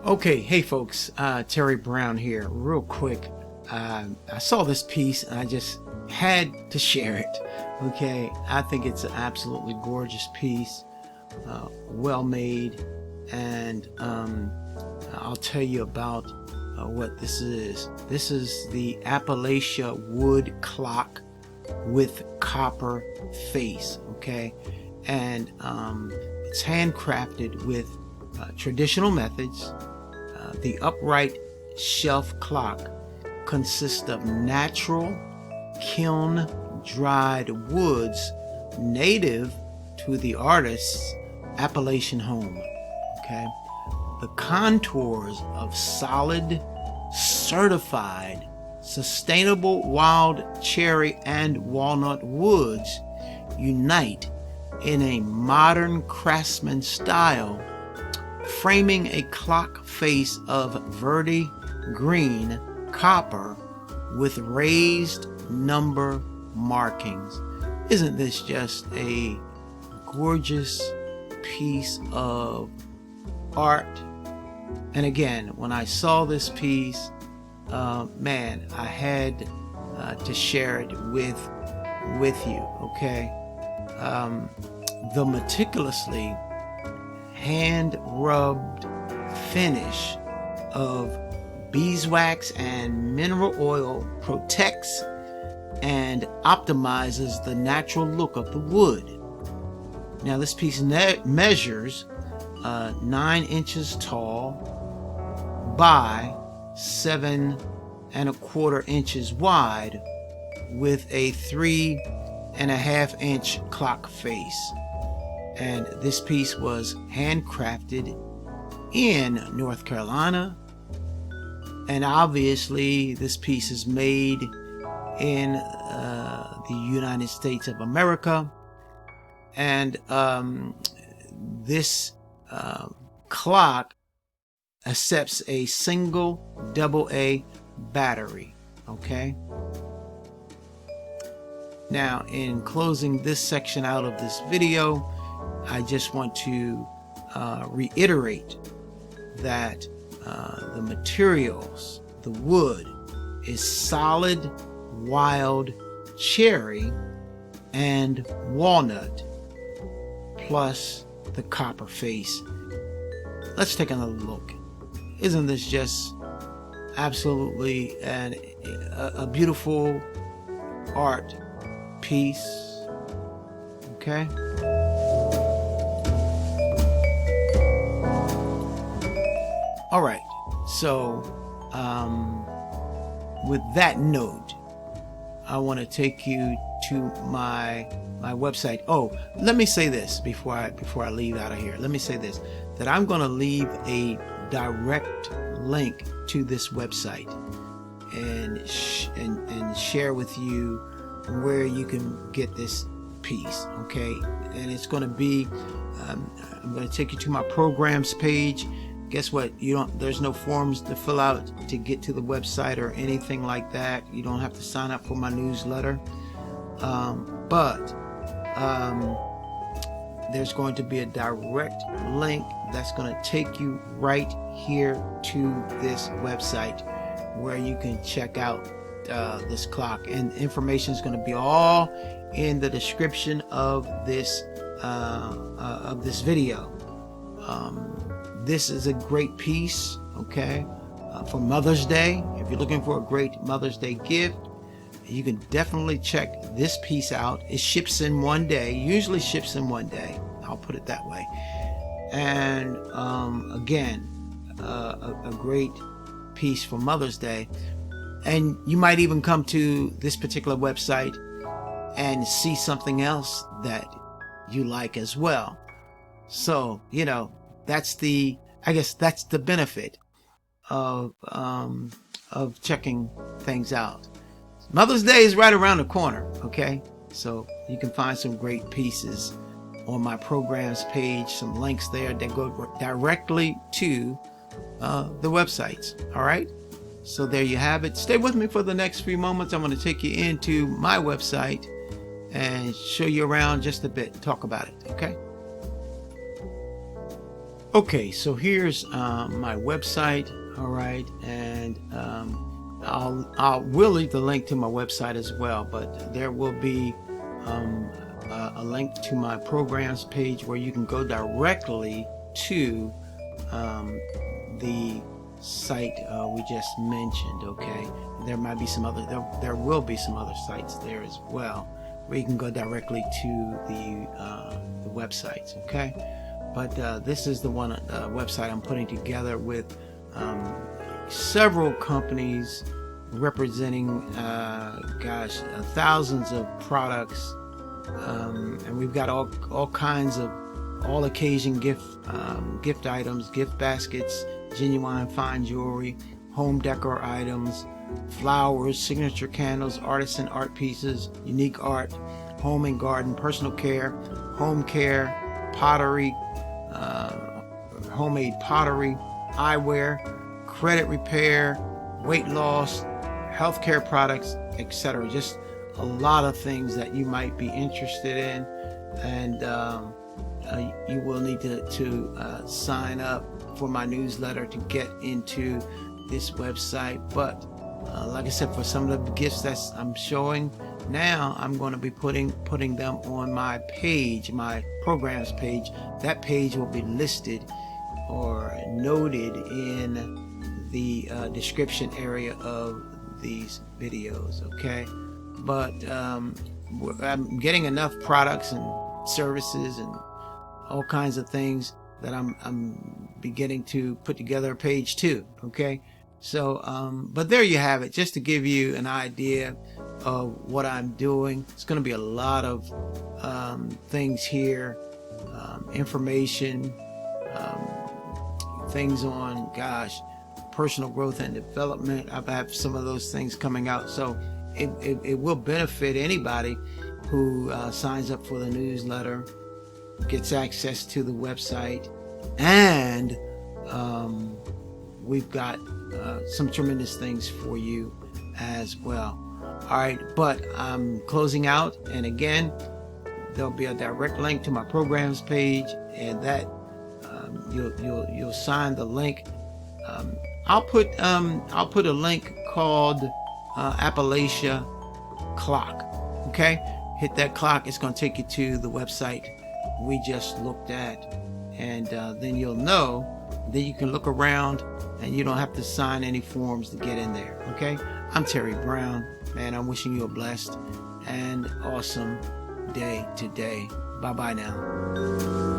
Okay, hey folks, Terry Brown here. Real quick, I saw this piece and I just had to share it. Okay, I think it's an absolutely gorgeous piece, well made, and I'll tell you about what this is. This is the Appalachia Wood Clock with copper face. Okay, and it's handcrafted with traditional methods. The upright shelf clock consists of natural kiln-dried woods native to the artist's Appalachian home. Okay, the contours of solid, certified, sustainable wild cherry and walnut woods unite in a modern craftsman style, framing a clock face of Verde green copper with raised number markings. Isn't this just a gorgeous piece of art? And again, when I saw this piece, man, I had to share it with you. Okay, the meticulously hand rubbed finish of beeswax and mineral oil protects and optimizes the natural look of the wood. Now this piece measures 9 inches tall by 7¼ inches wide with a 3½ inch clock face. And this piece was handcrafted in North Carolina, and obviously this piece is made in the United States of America. And this clock accepts a single AA battery. Okay, now in closing this section out of this video, I just want to reiterate that the materials, the wood, is solid wild cherry and walnut plus the copper face. Let's take another look. Isn't this just absolutely a beautiful art piece? Okay. All right, so with that note, I want to take you to my website. Oh, let me say this before I leave out of here. Let me say this, that I'm going to leave a direct link to this website and share with you where you can get this piece. Okay, and it's going to be I'm going to take you to my programs page. Guess what? There's no forms to fill out to get to the website or anything like that. You don't have to sign up for my newsletter. But there's going to be a direct link that's going to take you right here to this website where you can check out this clock, and information is going to be all in the description of this video. This is a great piece, okay, for Mother's Day. If you're looking for a great Mother's Day gift, you can definitely check this piece out. It ships in one day, usually ships in one day. I'll put it that way. And again, a great piece for Mother's Day. And you might even come to this particular website and see something else that you like as well. So, I guess that's the benefit of checking things out. Mother's Day is right around the corner, okay? So you can find some great pieces on my programs page, some links there that go directly to the websites. All right, so there you have it. Stay with me for the next few moments. I'm going to take you into my website and show you around just a bit, talk about it. Okay. Okay, so here's my website. All right, and we'll leave the link to my website as well, but there will be a link to my programs page where you can go directly to the site we just mentioned. Okay, there might be some other, there will be some other sites there as well where you can go directly to the websites. Okay, but this is the one website I'm putting together with several companies representing thousands of products, and we've got all kinds of all occasion gift items, gift baskets, genuine fine jewelry, home decor items, flowers, signature candles, artisan art pieces, unique art, home and garden, personal care, home care, pottery, homemade pottery, eyewear, credit repair, weight loss, healthcare products, etc. Just a lot of things that you might be interested in, and you will need to sign up for my newsletter to get into this website. But like I said, for some of the gifts that I'm showing now, I'm going to be putting them on my page, my programs page. That page will be listed or noted in the description area of these videos. Okay, but I'm getting enough products and services and all kinds of things that I'm beginning to put together a page too. Okay, so but there you have it, just to give you an idea of what I'm doing. It's going to be a lot of things here, information, things on personal growth and development. I have some of those things coming out, so it will benefit anybody who signs up for the newsletter, gets access to the website, and we've got some tremendous things for you as well. All right, but I'm closing out, and again, there'll be a direct link to my programs page, and that you'll sign the link. I'll put a link called Appalachia Clock. Okay, hit that clock. It's going to take you to the website we just looked at, and then you'll know. Then you can look around, and you don't have to sign any forms to get in there. Okay, I'm Terry Brown. Man, I'm wishing you a blessed and awesome day today. Bye bye now.